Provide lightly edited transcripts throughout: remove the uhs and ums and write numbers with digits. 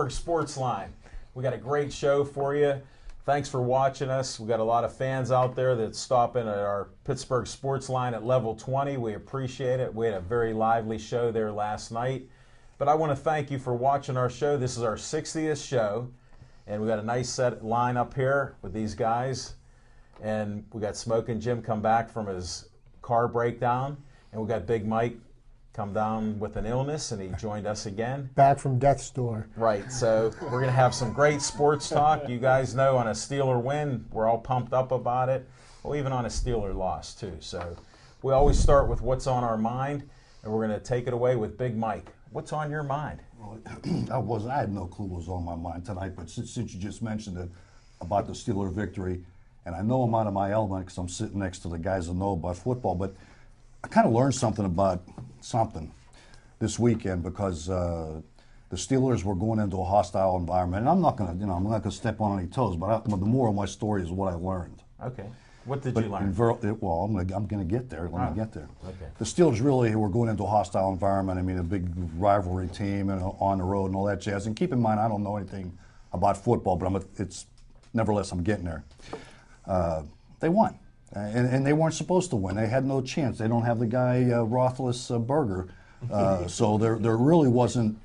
Pittsburgh Sportsline. We got a great show for you. Thanks for watching us. We got a lot of fans out there that stop in at our Pittsburgh Sportsline at level 20. We appreciate it. We had a very lively show there last night. But I want to thank you for watching our show. This is our 60th show, and we got a nice set line up here with these guys. And we got Smoking Jim come back from his car breakdown, and we got Big Mike come down with an illness, and he joined us again. Back from death's door. Right, so we're going to have some great sports talk. You guys know on a Steeler win, we're all pumped up about it. Well, even on a Steeler loss, too. So we always start with what's on our mind, and we're going to take it away with Big Mike. What's on your mind? Well, I had no clue what was on my mind tonight, but since you just mentioned it about the Steeler victory, and I know I'm out of my element because I'm sitting next to the guys that know about football, but I kind of learned something about something this weekend because the Steelers were going into a hostile environment, and I'm not going to, I'm not going to step on any toes. But the moral of my story is what I learned. Okay, what did you learn? Well, I'm going to get there when I get there. Okay. The Steelers really were going into a hostile environment. I mean, a big rivalry team and on the road and all that jazz. And keep in mind, I don't know anything about football, but nevertheless, I'm getting there. They won. And they weren't supposed to win. They had no chance. They don't have the guy Roethlisberger, so there really wasn't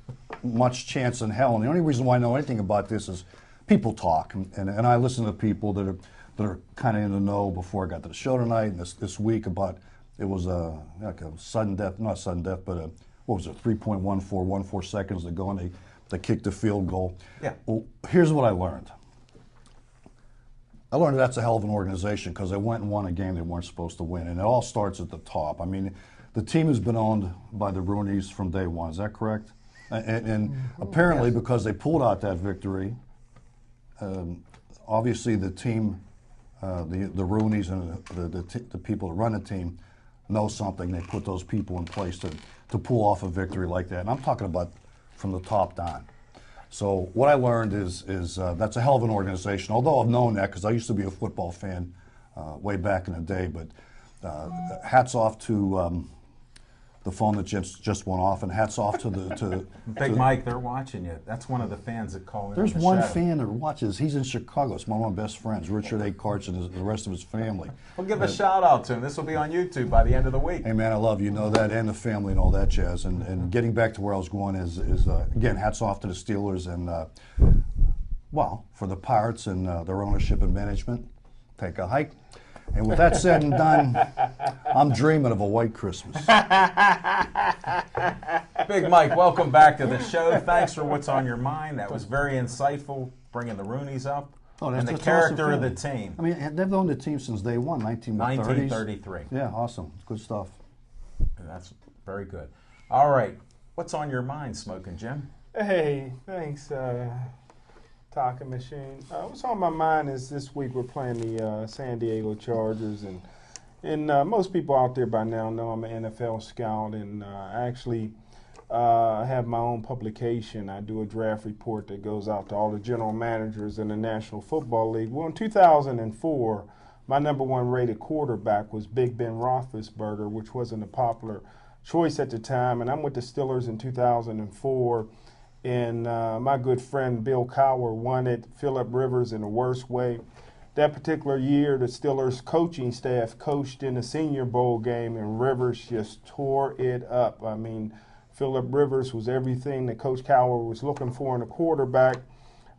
much chance in hell. And the only reason why I know anything about this is people talk, and I listen to people that are kind of in the know before I got to the show tonight and this week about it was like a sudden death, not sudden death, but what was it, 3.14 seconds to go, and they kicked the field goal. Yeah. Well, here's what I learned. I learned that's a hell of an organization because they went and won a game they weren't supposed to win, and it all starts at the top. I mean, the team has been owned by the Rooneys from day one. Is that correct? And apparently, yes, because they pulled out that victory, obviously the team, the Rooneys and the people that run the team know something. They put those people in place to pull off a victory like that. And I'm talking about from the top down. So what I learned is that's a hell of an organization, although I've known that because I used to be a football fan way back in the day. But hats off to the phone that just went off, and hats off to Big Mike, they're watching you. That's one of the fans that call in. There's on the one show. fan that watches. He's in Chicago. It's one of my best friends, Richard A. Karch, and the rest of his family. We'll give a shout out to him. This will be on YouTube by the end of the week. Hey, man, I love you. Know that, and the family and all that jazz. And getting back to where I was going is again, hats off to the Steelers and, well, for the Pirates and their ownership and management. Take a hike. And with that said and done, I'm dreaming of a white Christmas. Big Mike, welcome back to the show. Thanks for what's on your mind. That was very insightful, bringing the Rooneys up. And the character of the team. I mean, they've owned the team since day one, 1933. Yeah, awesome. Good stuff. And that's very good. All right. What's on your mind, Smoking Jim? Hey, thanks, Talking Machine. What's on my mind is this week we're playing the San Diego Chargers, and most people out there by now know I'm an NFL scout, and I actually have my own publication. I do a draft report that goes out to all the general managers in the National Football League. Well, in 2004, my number one rated quarterback was Big Ben Roethlisberger, which wasn't a popular choice at the time, and I'm with the Steelers in 2004. And my good friend Bill Cowher wanted Phillip Rivers in the worst way. That particular year, the Steelers coaching staff coached in the Senior Bowl game, and Rivers just tore it up. I mean, Phillip Rivers was everything that Coach Cowher was looking for in a quarterback.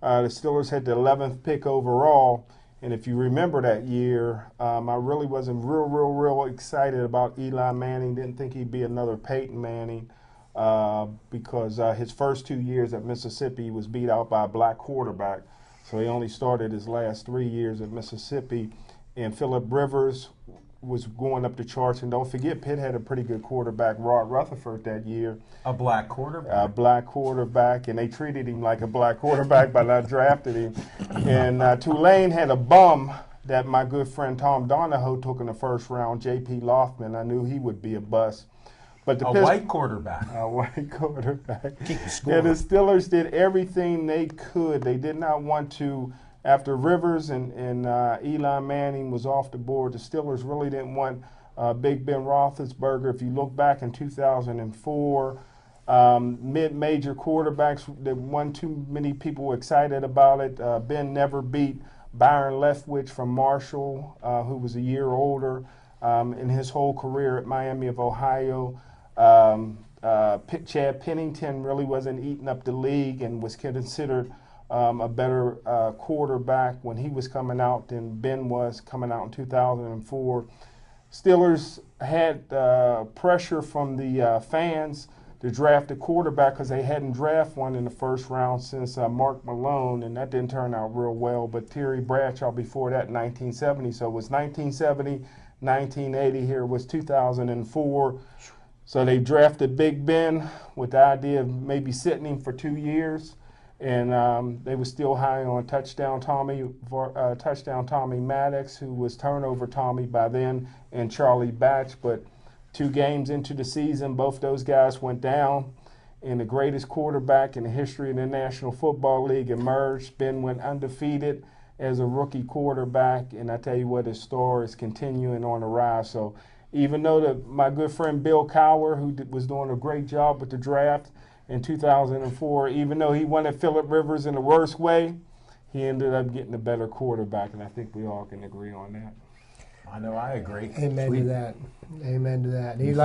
The Steelers had the 11th pick overall, and if you remember that year, I really wasn't real excited about Eli Manning. Didn't think he'd be another Peyton Manning. Because his first 2 years at Mississippi he was beat out by a black quarterback. So he only started his last 3 years at Mississippi. And Phillip Rivers was going up the charts. And don't forget, Pitt had a pretty good quarterback, Rod Rutherford, that year. A black quarterback? A black quarterback. And they treated him like a black quarterback by not drafting him. And Tulane had a bum that my good friend Tom Donahoe took in the first round, J.P. Loftman. I knew he would be a bust. But the white quarterback. A white quarterback. Keep the score. Yeah, the Steelers did everything they could. They did not want to, after Rivers and Eli Manning was off the board, the Steelers really didn't want Big Ben Roethlisberger. If you look back in 2004, mid-major quarterbacks. There weren't too many people excited about it. Ben never beat Byron Leftwich from Marshall, who was a year older in his whole career at Miami of Ohio. Chad Pennington really wasn't eating up the league and was considered a better quarterback when he was coming out than Ben was coming out in 2004. Steelers had pressure from the fans to draft a quarterback because they hadn't drafted one in the first round since Mark Malone, and that didn't turn out real well. But Terry Bradshaw before that in 1970. So it was 1970, 1980. Here was 2004. So they drafted Big Ben with the idea of maybe sitting him for 2 years. And they were still high on touchdown Tommy Maddox, who was turnover Tommy by then, and Charlie Batch. But 2 games into the season, both those guys went down, and the greatest quarterback in the history of the National Football League emerged. Ben went undefeated as a rookie quarterback, and I tell you what, his star is continuing on the rise. So even though my good friend Bill Cowher, who was doing a great job with the draft in 2004, even though he wanted Phillip Rivers in the worst way, he ended up getting a better quarterback, and I think we all can agree on that. I know, I agree. Amen to that. Amen to that. He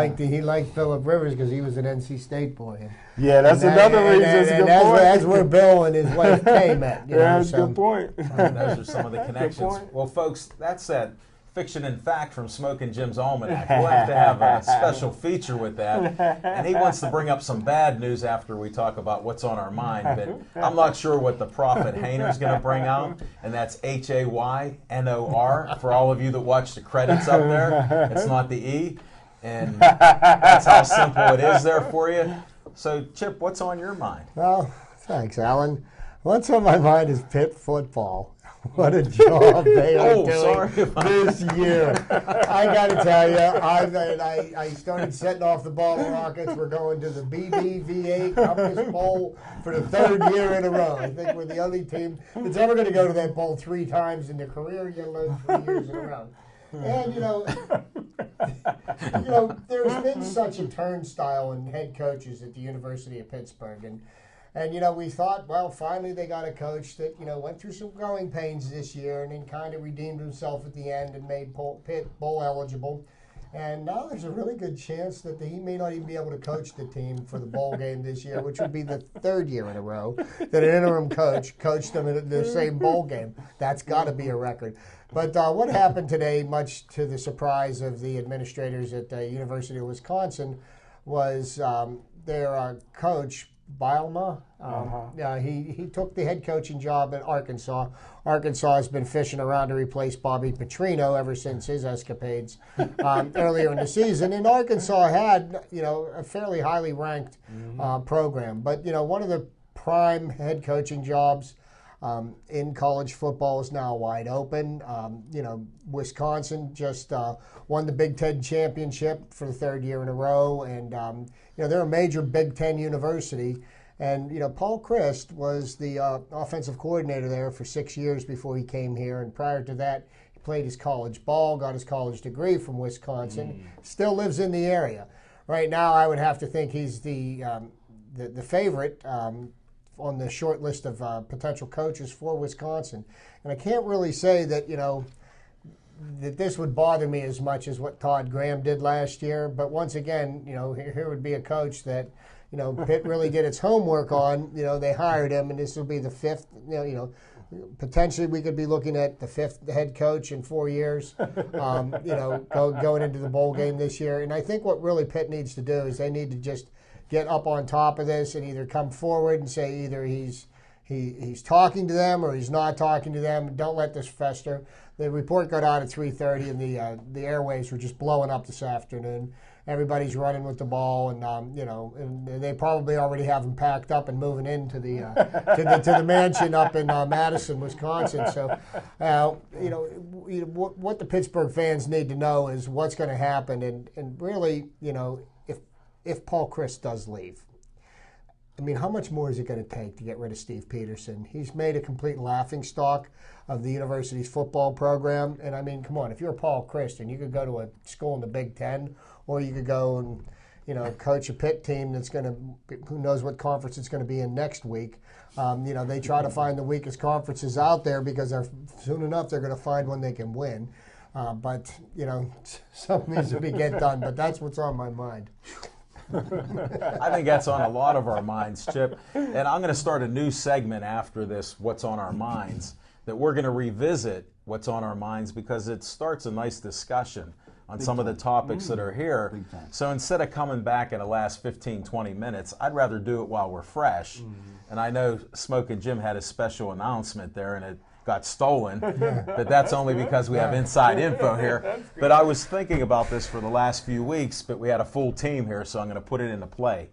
liked Phillip Rivers because he was an NC State boy. Yeah, that's another reason. That's a good point. That's where Bill and his wife Kay met. That's a good point. Those are some of the connections. Well, folks, that's that Fiction and Fact from Smoking Jim's Almanac. We'll have to have a special feature with that. And he wants to bring up some bad news after we talk about what's on our mind. But I'm not sure what the Prophet Haynor's going to bring out. And that's Haynor for all of you that watch the credits up there. It's not the E. And that's how simple it is there for you. So, Chip, what's on your mind? Well, thanks, Alan. What's on my mind is Pitt football. What a job they are doing this year. I got to tell you, I started setting off the ball rockets. We're going to the BBVA Compass Bowl for the 3rd year in a row. I think we're the only team that's ever going to go to that bowl 3 times in their career. You're going to learn 3 years in a row. And, there's been such a turnstile in head coaches at the University of Pittsburgh. And we thought, well, finally they got a coach that, went through some growing pains this year and then kind of redeemed himself at the end and made Pitt bowl eligible. And now there's a really good chance that he may not even be able to coach the team for the bowl game this year, which would be the 3rd year in a row that an interim coach coached them in the same bowl game. That's got to be a record. But what happened today, much to the surprise of the administrators at the University of Wisconsin, was their coach, Bielema. He took the head coaching job at Arkansas. Arkansas has been fishing around to replace Bobby Petrino ever since his escapades earlier in the season. And Arkansas had, a fairly highly ranked program. But, one of the prime head coaching jobs in college football is now wide open. Wisconsin just won the Big Ten championship for the 3rd year in a row, and they're a major Big Ten university. And Paul Chryst was the offensive coordinator there for 6 years before he came here, and prior to that, he played his college ball, got his college degree from Wisconsin, still lives in the area. Right now, I would have to think he's the favorite on the short list of potential coaches for Wisconsin. And I can't really say that, that this would bother me as much as what Todd Graham did last year. But once again, here would be a coach that, Pitt really did its homework on. They hired him, and this will be the 5th, potentially we could be looking at the 5th head coach in 4 years, going into the bowl game this year. And I think what really Pitt needs to do is they need to just get up on top of this and either come forward and say either he's talking to them or he's not talking to them. Don't let this fester. The report got out at 3:30, and the airwaves were just blowing up this afternoon. Everybody's running with the ball, and and they probably already have them packed up and moving into the to the mansion up in Madison, Wisconsin. So, what the Pittsburgh fans need to know is what's going to happen, and really, if Paul Chryst does leave. I mean, how much more is it going to take to get rid of Steve Peterson? He's made a complete laughingstock of the university's football program. And I mean, come on, if you're Paul Chryst and you could go to a school in the Big Ten, or you could go and, coach a Pitt team that's who knows what conference it's going to be in next week. They try to find the weakest conferences out there because soon enough they're going to find one they can win. But something needs to get done. But that's what's on my mind. I think that's on a lot of our minds, Chip. And I'm going to start a new segment after this, What's on Our Minds, that we're going to revisit what's on our minds because it starts a nice discussion on some of the topics that are here. So instead of coming back in the last 15, 20 minutes, I'd rather do it while we're fresh. And I know Smokin' Jim had a special announcement there, and it got stolen, but that's only because we have inside info here. But I was thinking about this for the last few weeks, but we had a full team here, so I'm going to put it into play.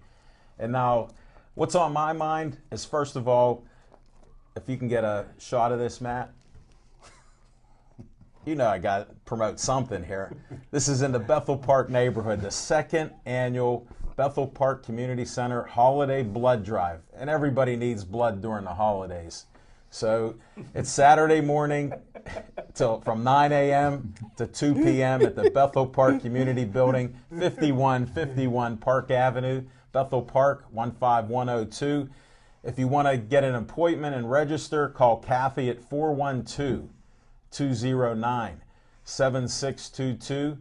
And now, what's on my mind is, first of all, if you can get a shot of this, Matt. I got to promote something here. This is in the Bethel Park neighborhood, the second annual Bethel Park Community Center Holiday Blood Drive. And everybody needs blood during the holidays. So it's Saturday morning from 9 a.m. to 2 p.m. at the Bethel Park Community Building, 5151 Park Avenue, Bethel Park, 15102. If you want to get an appointment and register, call Kathy at 412-209-7622.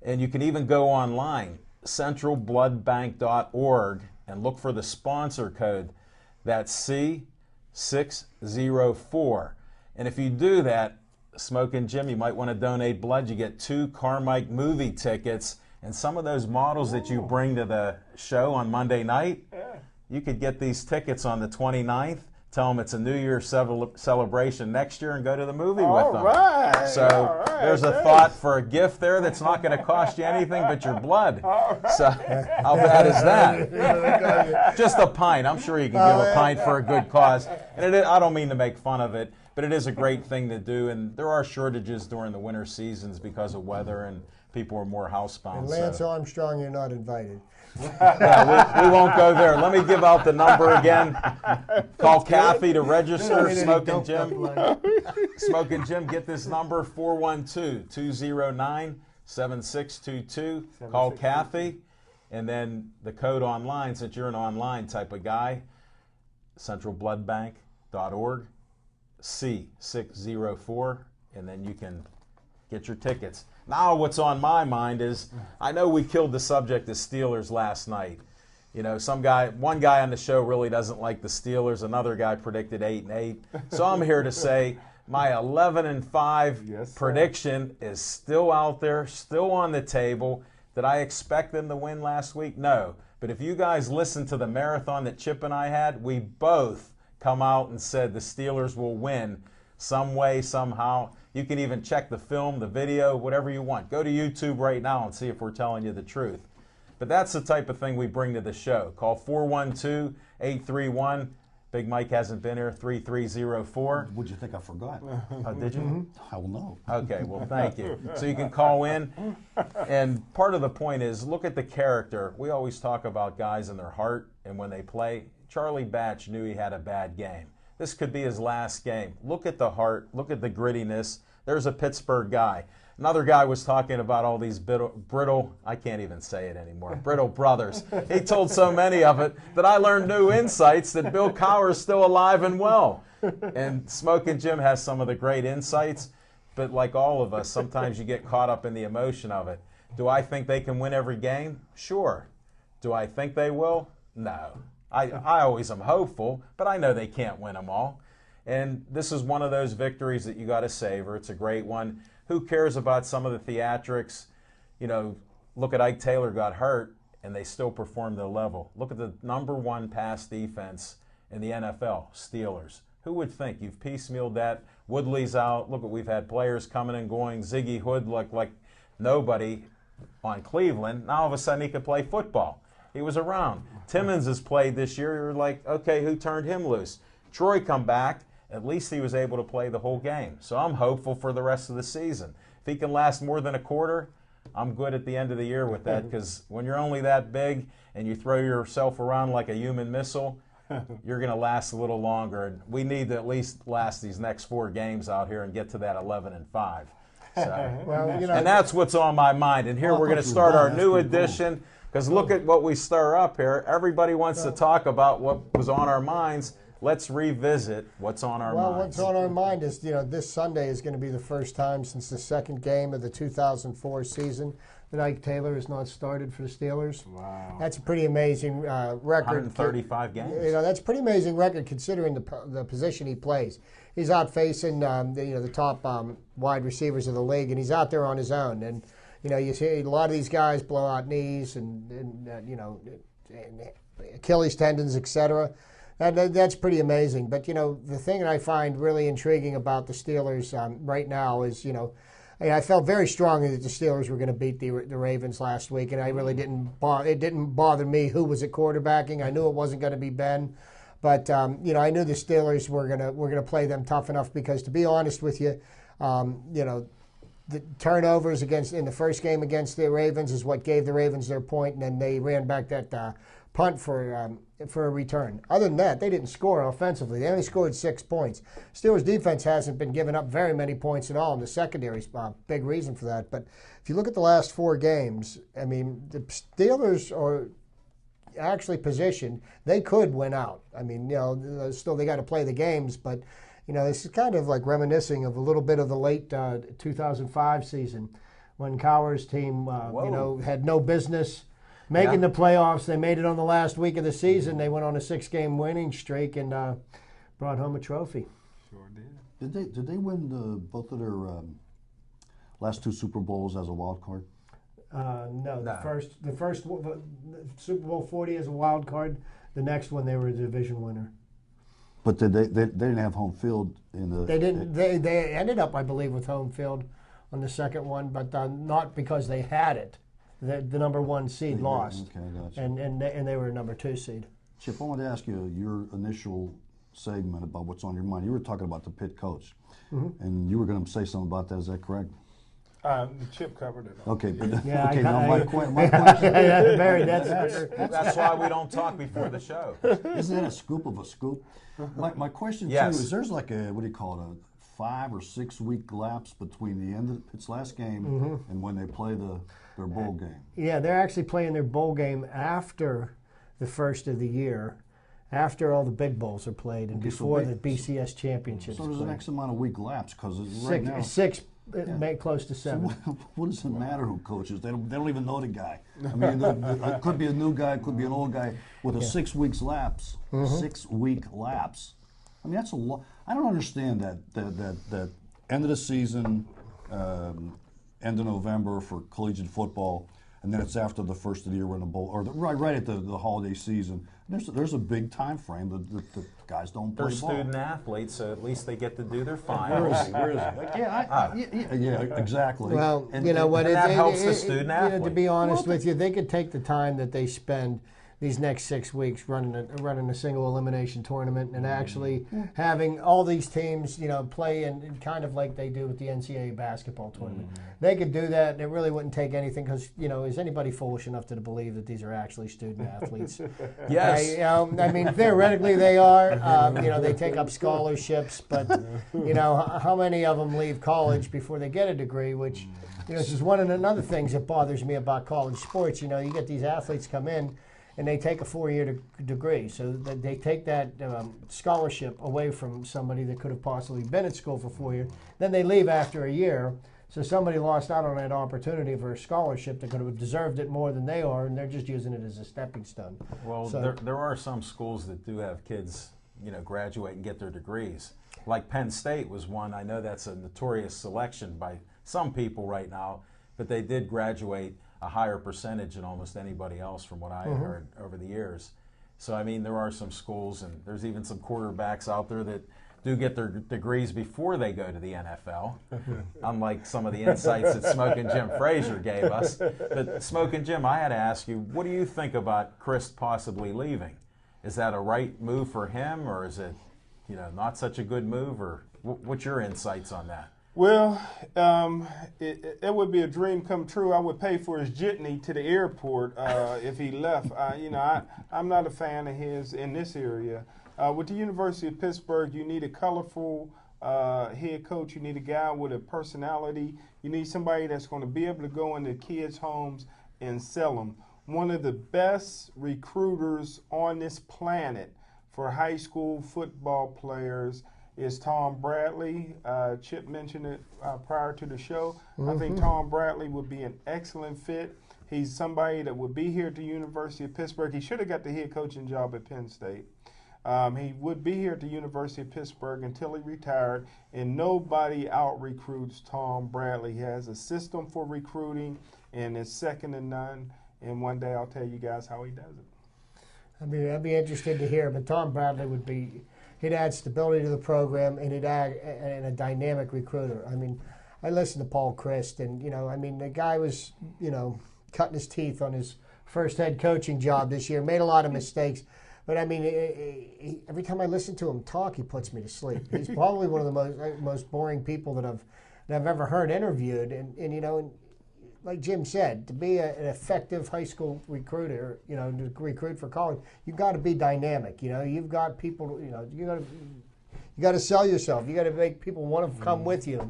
And you can even go online, centralbloodbank.org, and look for the sponsor code. That's C604. And if you do that, Smokin' Jim, you might want to donate blood. You get 2 Carmike movie tickets, and some of those models that you bring to the show on Monday night, you could get these tickets on the 29th. Tell them it's a New Year's celebration next year and go to the movie with them. Right. So there's a thought for a gift there that's not going to cost you anything but your blood. So how bad is that? Just a pint. I'm sure you can give a pint for a good cause. And I don't mean to make fun of it, but it is a great thing to do. And there are shortages during the winter seasons because of weather and people are more housebound. And Lance Armstrong, you're not invited. Yeah, we won't go there. Let me give out the number again. Call Kathy to register. Smokin' Jim. Smokin' Jim, get this number, 412-209-7622. Call Kathy. And then the code online, since you're an online type of guy, centralbloodbank.org, C604, and then you can get your tickets. Now what's on my mind is, I know we killed the subject of Steelers last night. One guy on the show really doesn't like the Steelers. Another guy predicted 8-8. So I'm here to say my 11-5 prediction is still out there, still on the table. Did I expect them to win last week? No. But if you guys listened to the marathon that Chip and I had, we both come out and said the Steelers will win some way, somehow. You can even check the film, the video, whatever you want. Go to YouTube right now and see if we're telling you the truth. But that's the type of thing we bring to the show. Call 412-831. Big Mike hasn't been here, 3304. What'd you think I forgot? Oh, did you? I will know. Okay, well, thank you. So you can call in. And part of the point is, look at the character. We always talk about guys and their heart and when they play. Charlie Batch knew he had a bad game. This could be his last game. Look at the heart. Look at the grittiness. There's a Pittsburgh guy. Another guy was talking about all these brittle, I can't even say it anymore, brittle brothers. He told so many of it that I learned new insights that Bill Cowher is still alive and well. And Smokin' Jim has some of the great insights, but like all of us, sometimes you get caught up in the emotion of it. Do I think they can win every game? Sure. Do I think they will? No. I always am hopeful, but I know they can't win them all. And this is one of those victories that you got to savor. It's a great one. Who cares about some of the theatrics? Look at Ike Taylor got hurt, and they still performed their level. Look at the #1 pass defense in the NFL, Steelers. Who would think? You've piecemealed that. Woodley's out. Look, we've had players coming and going. Ziggy Hood looked like nobody on Cleveland. Now all of a sudden he could play football. He was around. Timmons has played this year. You're like, okay, who turned him loose? Troy come back. At least he was able to play the whole game. So I'm hopeful for the rest of the season. If he can last more than a quarter, I'm good at the end of the year with that, because when you're only that big and you throw yourself around like a human missile, you're going to last a little longer. And we need to at least last these next 4 games out here and get to that 11-5. So, Well, and that's what's on my mind. And here we're going to start our new edition, Because look at what we stir up here. Everybody wants to talk about what was on our minds. Let's revisit what's on our minds. Well, what's on our mind is, this Sunday is going to be the first time since the second game of the 2004 season that Ike Taylor has not started for the Steelers. Wow. That's a pretty amazing record. 135 games. That's a pretty amazing record considering the position he plays. He's out facing the top wide receivers of the league, and he's out there on his own. And you see a lot of these guys blow out knees and Achilles tendons, etc. That's pretty amazing. But the thing that I find really intriguing about the Steelers right now is I felt very strongly that the Steelers were going to beat the Ravens last week, and I really didn't. It didn't bother me who was at quarterbacking. I knew it wasn't going to be Ben, but I knew the Steelers were going to play them tough enough because, to be honest with you, the turnovers in the first game against the Ravens is what gave the Ravens their point, and then they ran back that punt for a return. Other than that, they didn't score offensively. They only scored 6 points. Steelers defense hasn't been giving up very many points at all, and the secondary's a big reason for that. But if you look at the last 4 games, I mean, the Steelers are actually positioned. They could win out. I mean, still they got to play the games, but this is kind of like reminiscing of a little bit of the late 2005 season when Cowher's team, had no business making the playoffs. They made it on the last week of the season. They went on a 6-game winning streak and brought home a trophy. Sure did. Did they win both of their last 2 Super Bowls as a wild card? No. The first Super Bowl 40 as a wild card. The next one they were a division winner. But they didn't have home field in the. They didn't. They ended up, I believe, with home field on the second one, but not because they had it. The number 1 seed lost, okay, gotcha. and they were a number 2 seed. Chip, I wanted to ask you your initial segment about what's on your mind. You were talking about the Pitt coach, and you were going to say something about that. Is that correct? Chip covered it. Okay, but Yeah, now my question. That's why we don't talk before the show. Isn't that a scoop of a scoop? My question Yes. too is there's like a, what do you call it, a 5 or 6 week lapse between the end of Pitt's last game and when they play their bowl game. Yeah, they're actually playing their bowl game after the first of the year, after all the big bowls are played and before the BCS championships. So there's an X amount of week lapse because right now 6 make close to 7. So what does it matter who coaches? They don't even know the guy. I mean, it could be a new guy, it could be an old guy with a 6 weeks lapse. 6 week lapse. I mean, that's a lot. I don't understand that end of the season, end of November for collegiate football, and then it's after the first of the year when the bowl, or right at the holiday season. There's a big time frame that the guys don't play They're ball. student athletes, so at least they get to do their finals. Where is he? Yeah, exactly. Well, And that helps the student athlete. To be honest with you, they could take the time that they spend these next 6 weeks running a single elimination tournament and actually having all these teams, play and kind of like they do with the NCAA basketball tournament. They could do that, and it really wouldn't take anything because, is anybody foolish enough to believe that these are actually student athletes? Yes. I mean, theoretically they are. They take up scholarships, but, how many of them leave college before they get a degree, which, this is one of the other things that bothers me about college sports. You get these athletes come in, and they take a 4-year degree. So that they take that scholarship away from somebody that could have possibly been at school for 4 years. Then they leave after a year. So somebody lost out on that opportunity for a scholarship that could have deserved it more than they are, and they're just using it as a stepping stone. Well, So- there are some schools that do have kids, graduate and get their degrees. Like Penn State was one. I know that's a notorious selection by some people right now, but they did graduate a higher percentage than almost anybody else from what I heard over the years. So, I mean, there are some schools, and there's even some quarterbacks out there that do get their degrees before they go to the NFL, unlike some of the insights that Smokin' Jim Frazier gave us. But Smokin' Jim, I had to ask you, what do you think about Chris possibly leaving? Is that a right move for him, or is it, not such a good move, or what's your insights on that? Well, it would be a dream come true. I would pay for his jitney to the airport if he left. I'm not a fan of his in this area. With the University of Pittsburgh, you need a colorful head coach. You need a guy with a personality. You need somebody that's going to be able to go into kids' homes and sell them one of the best recruiters on this planet for high school football players is Tom Bradley. Chip mentioned it prior to the show. I think Tom Bradley would be an excellent fit. He's somebody that would be here at the University of Pittsburgh. He should have got the head coaching job at Penn State. He would be here at the University of Pittsburgh until he retired, and nobody out-recruits Tom Bradley. He has a system for recruiting, and it's second to none. And one day I'll tell you guys how he does it. I'd be interested to hear, but Tom Bradley he'd add stability to the program, and he'd add a dynamic recruiter. I mean, I listened to Paul Christ, and, the guy was, cutting his teeth on his first head coaching job this year, made a lot of mistakes. But, every time I listen to him talk, he puts me to sleep. He's probably one of the most boring people that I've ever heard interviewed. And like Jim said, to be an effective high school recruiter, to recruit for college, you've got to be dynamic. You've got people, you got to sell yourself. You got to make people want to come with you.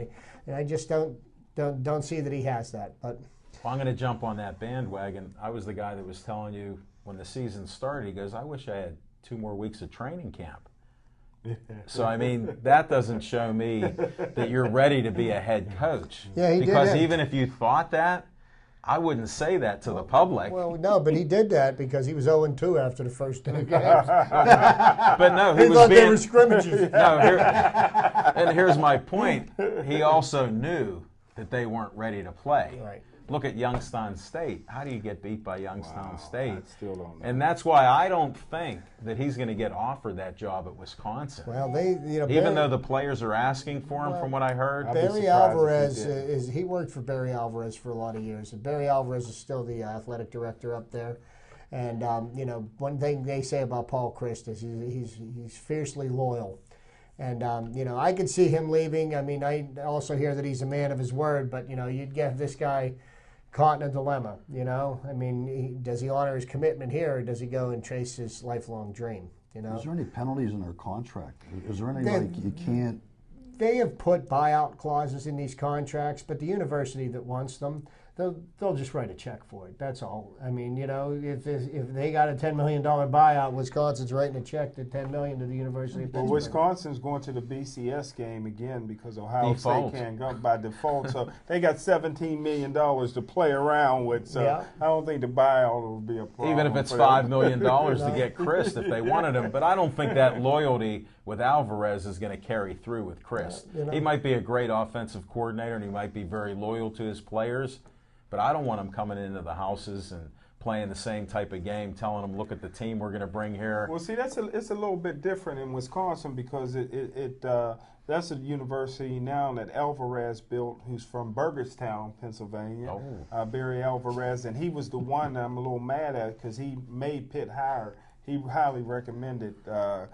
And I just don't see that he has that. But well, I'm going to jump on that bandwagon. I was the guy that was telling you when the season started, he goes, I wish I had 2 more weeks of training camp. So, that doesn't show me that you're ready to be a head coach. Yeah, he because did. Even if you thought that, I wouldn't say that to the public. Well, no, but he did that because he was 0-2 after the first 2 games. But no, he was thought being, they were scrimmages. No, and here's my point. He also knew that they weren't ready to play. Right. Look at Youngstown State. How do you get beat by Youngstown State? I still don't know. And that's why I don't think that he's going to get offered that job at Wisconsin. Well, even though the players are asking for him, from what I heard. Barry Alvarez he worked for Barry Alvarez for a lot of years, and Barry Alvarez is still the athletic director up there. And one thing they say about Paul Christ is he's fiercely loyal. And, I could see him leaving. I also hear that he's a man of his word, but, you'd get this guy caught in a dilemma, does he honor his commitment here, or does he go and chase his lifelong dream, Is there any penalties in their contract? Is there any, you can't? They have put buyout clauses in these contracts, but the university that wants them, they'll just write a check for it. That's all. If they got a $10 million buyout, Wisconsin's writing a check to $10 million to the University of Pittsburgh. Well, Wisconsin's going to the BCS game again because Ohio State can't go by default. So they got $17 million to play around with. So yeah. I don't think the buyout will be a problem. Even if it's $5 million to get Chris if they wanted him. But I don't think that loyalty with Alvarez is going to carry through with Chris. He might be a great offensive coordinator, and he might be very loyal to his players. But I don't want him coming into the houses and playing the same type of game, telling them, look at the team we're going to bring here. Well, see, it's a little bit different in Wisconsin because that's a university now that Alvarez built, who's from Burgettstown, Pennsylvania, Barry Alvarez, and he was the one that I'm a little mad at because he made Pitt hire. He highly recommended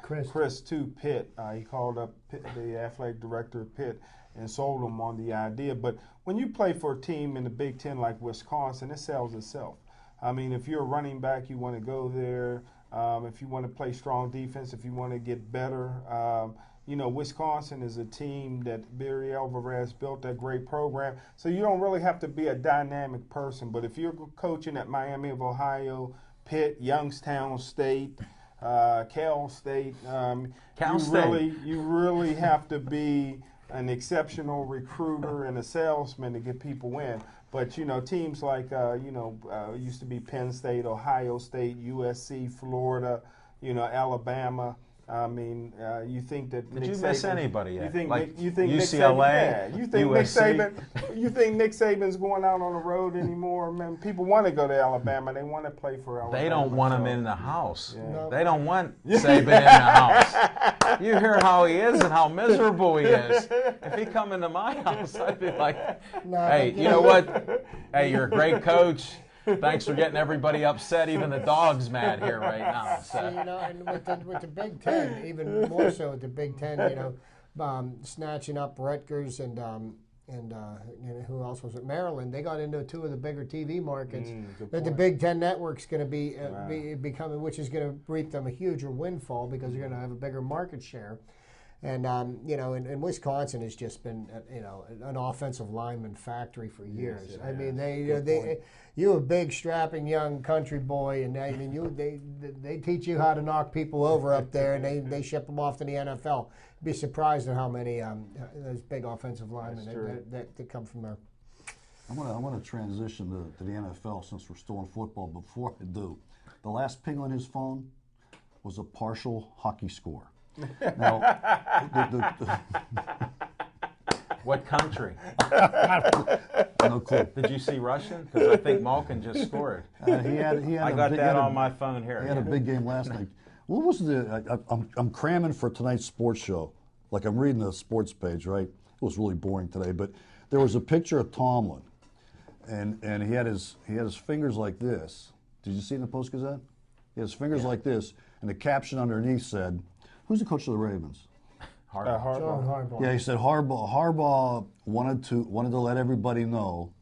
Chris to Pitt. He called up the athletic director of Pitt and sold him on the idea. But when you play for a team in the Big Ten like Wisconsin, it sells itself. If you're a running back, you want to go there. If you want to play strong defense, if you want to get better. Wisconsin is a team that Barry Alvarez built that great program. So you don't really have to be a dynamic person. But if you're coaching at Miami of Ohio, Pitt, Youngstown State, Cal State, you really have to be an exceptional recruiter and a salesman to get people in. But, teams like, used to be Penn State, Ohio State, USC, Florida, Alabama. You think that Did you miss anybody yet? You think UCLA, you think USC? You think Nick Saban's going out on the road anymore? Man, people want to go to Alabama. They want to play for Alabama. They don't want him in the house. Yeah. No. They don't want Saban in the house. You hear how he is and how miserable he is. If he come into my house, I'd be like, hey, you know what? Hey, you're a great coach. Thanks for getting everybody upset. Even the dog's mad here right now. So. And with the Big Ten, even more so with the Big Ten, snatching up Rutgers and who else was it? Maryland. They got into 2 of the bigger TV markets that the Big Ten Network's going to be becoming, which is going to reap them a huger windfall because they're going to have a bigger market share. And you know, and Wisconsin has just been an offensive lineman factory for years. Yes, I mean, Good you're a big strapping young country boy, and I mean, they teach you how to knock people over up there, and they ship them off to the NFL. You'd be surprised at how many those big offensive linemen that come from there. I want to transition to the NFL since we're still in football. Before I do, the last ping on his phone was a partial hockey score. Now, What country? no clue. Did you see Russian? Because I think Malkin just scored. He I got that on my phone here. He had a big game last night. What was I'm cramming for tonight's sports show. Like I'm reading the sports page, right? It was really boring today, but there was a picture of Tomlin, and he had his fingers like this. Did you see it in the Post-Gazette? He had his fingers like this, and the caption underneath said, "Who's the coach of the Ravens?" Harbaugh. John Harbaugh. Yeah, he said Harbaugh wanted to let everybody know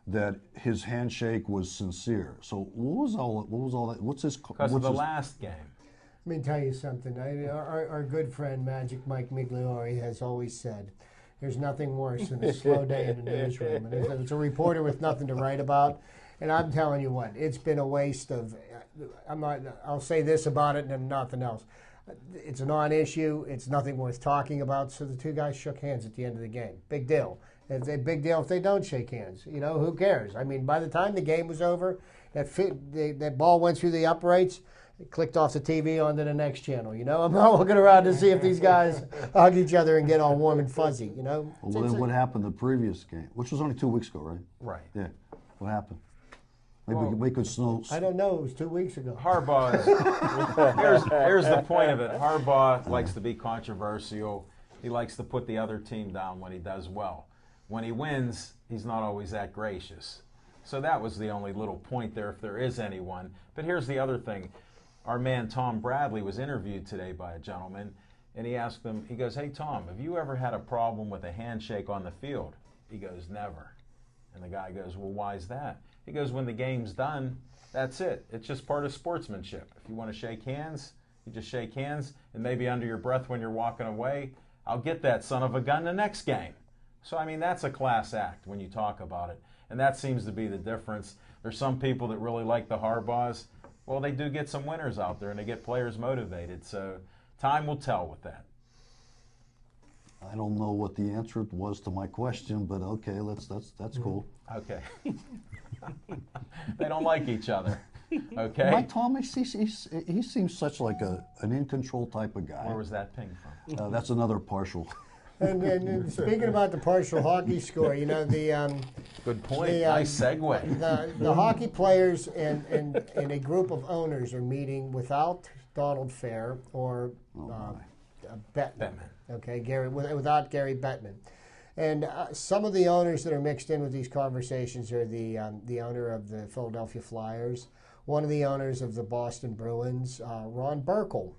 that his handshake was sincere. So what was all that? What's his? Because of the last game. Let me tell you something. Our good friend Magic Mike Migliore has always said, "There's nothing worse than a slow day in the newsroom." And it's a reporter with nothing to write about. And I'm telling you what, it's been a waste of. I'll say this about it and nothing else. It's a non-issue. It's nothing worth talking about. So the two guys shook hands at the end of the game. Big deal. It's a big deal if they don't shake hands. You know, who cares? I mean, by the time the game was over, that ball went through the uprights, it clicked off the TV onto the next channel. You know, I'm not looking around to see if these guys hug each other and get all warm and fuzzy. You know. Well, then what happened the previous game, which was only 2 weeks ago, right? Right. Yeah. What happened? Maybe we could snow. I don't know. It was 2 weeks ago. Harbaugh is, here's the point of it. Harbaugh likes to be controversial. He likes to put the other team down when he does well. When he wins, he's not always that gracious. So that was the only little point there, if there is anyone. But here's the other thing. Our man Tom Bradley was interviewed today by a gentleman, and he asked him, he goes, "Hey, Tom, have you ever had a problem with a handshake on the field?" He goes, "Never." And the guy goes, "Well, why is that?" He goes, "When the game's done, that's it. It's just part of sportsmanship. If you want to shake hands, you just shake hands, and maybe under your breath when you're walking away, I'll get that son of a gun the next game." So, I mean, that's a class act when you talk about it. And that seems to be the difference. There's some people that really like the Harbaughs. Well, they do get some winners out there, and they get players motivated. So time will tell with that. I don't know what the answer was to my question, but okay, that's cool. Okay. They don't like each other. Okay. Mike Tom, he seems such like an in control type of guy. Where was that ping from? That's another partial. And speaking about the partial hockey score, you know, Good point. Nice segue. The hockey players and a group of owners are meeting without Donald Fair or Bettman. Okay, without Gary Bettman. And some of the owners that are mixed in with these conversations are the owner of the Philadelphia Flyers, one of the owners of the Boston Bruins, Ron Burkle,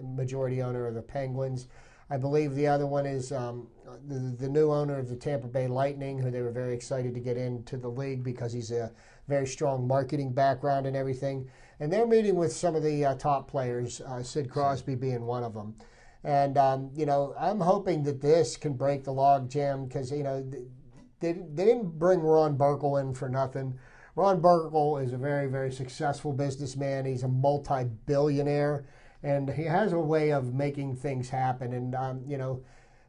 majority owner of the Penguins. I believe the other one is the new owner of the Tampa Bay Lightning, who they were very excited to get into the league because he's a very strong marketing background and everything. And they're meeting with some of the top players, Sid Crosby being one of them. And, you know, I'm hoping that this can break the log jam because, you know, they didn't bring Ron Burkle in for nothing. Ron Burkle is a very, very successful businessman. He's a multi-billionaire, and he has a way of making things happen. And, you know,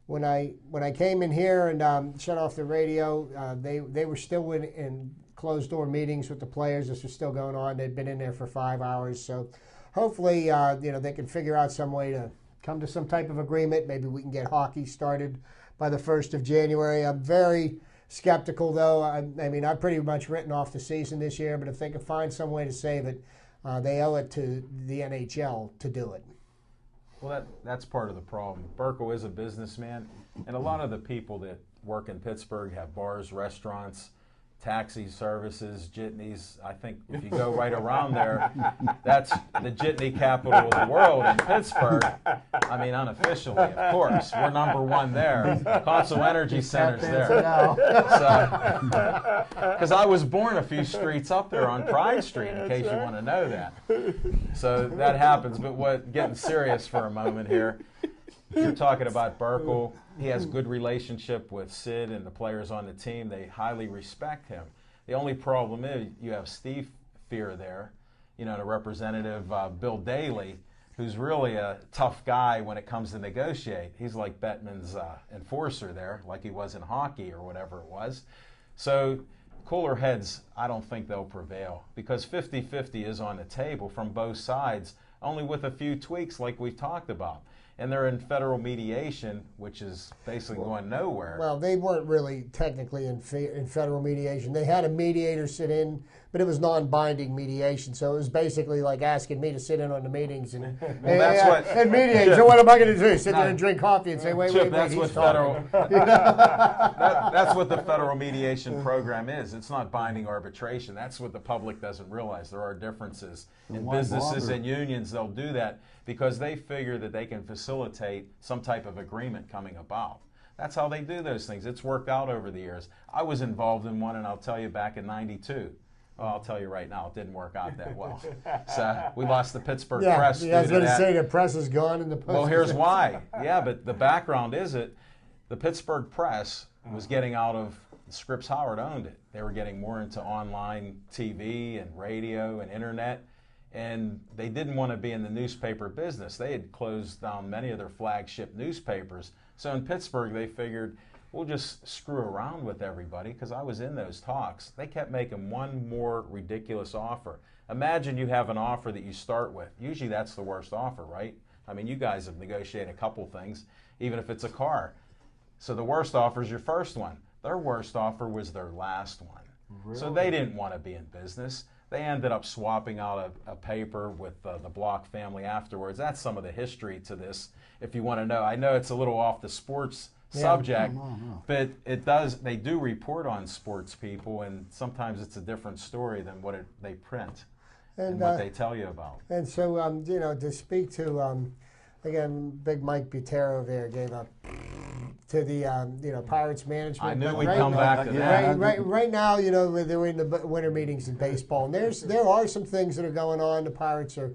when I came in here and shut off the radio, they were still in closed-door meetings with the players. This was still going on. They'd been in there for 5 hours. So hopefully, you know, they can figure out some way to come to some type of agreement. Maybe we can get hockey started by the 1st of January. I'm very skeptical, though. I mean, I've pretty much written off the season this year, but if they can find some way to save it, they owe it to the NHL to do it. Well, that's part of the problem. Burkle is a businessman, and a lot of the people that work in Pittsburgh have bars, restaurants, taxi services, jitneys. I think if you go right around there, that's the jitney capital of the world in Pittsburgh. I mean, unofficially, of course. We're number one there. Consul Energy Center's there. Because I was born a few streets up there on Pride Street, in case you want to know that. So that happens. But getting serious for a moment here. You're talking about Burkle. He has good relationship with Sid and the players on the team. They highly respect him. The only problem is you have Steve Fear there, you know, the representative Bill Daley, who's really a tough guy when it comes to negotiate. He's like Bettman's enforcer there, like he was in hockey or whatever it was. So cooler heads, I don't think they'll prevail because 50-50 is on the table from both sides, only with a few tweaks like we've talked about. And they're in federal mediation, which is basically going nowhere. Well, they weren't really technically in federal mediation. They had a mediator sit in, but it was non-binding mediation. So it was basically like asking me to sit in on the meetings and mediate. Chip, so what am I going to do? Sit there and drink coffee and say, wait, Chip, wait, that's he's what talking. that's what the federal mediation program is. It's not binding arbitration. That's what the public doesn't realize. There are differences in businesses and unions. They'll do that because they figure that they can facilitate some type of agreement coming about. That's how they do those things. It's worked out over the years. I was involved in one, and I'll tell you, back in '92. Well, I'll tell you right now, it didn't work out that well. So we lost the Pittsburgh Press. Yeah, I was going to say the press is gone and the post. Well, here's why. Yeah, but the background is the Pittsburgh Press was getting out of Scripps Howard owned it. They were getting more into online TV and radio and internet, and they didn't want to be in the newspaper business. They had closed down many of their flagship newspapers. So in Pittsburgh, they figured, we'll just screw around with everybody, because I was in those talks. They kept making one more ridiculous offer. Imagine you have an offer that you start with. Usually that's the worst offer, right? I mean, you guys have negotiated a couple things, even if it's a car. So the worst offer is your first one. Their worst offer was their last one. Really? So they didn't want to be in business. They ended up swapping out a paper with the Block family afterwards. That's some of the history to this, if you want to know. I know it's a little off the sports subject, but they do report on sports people, and sometimes it's a different story than what they print and what they tell you about. And so, you know, to speak to, again, Big Mike Butero there gave up to the, you know, Pirates management. I knew we'd come back to that. Right now, you know, they're in the winter meetings in baseball, and there are some things that are going on. The Pirates are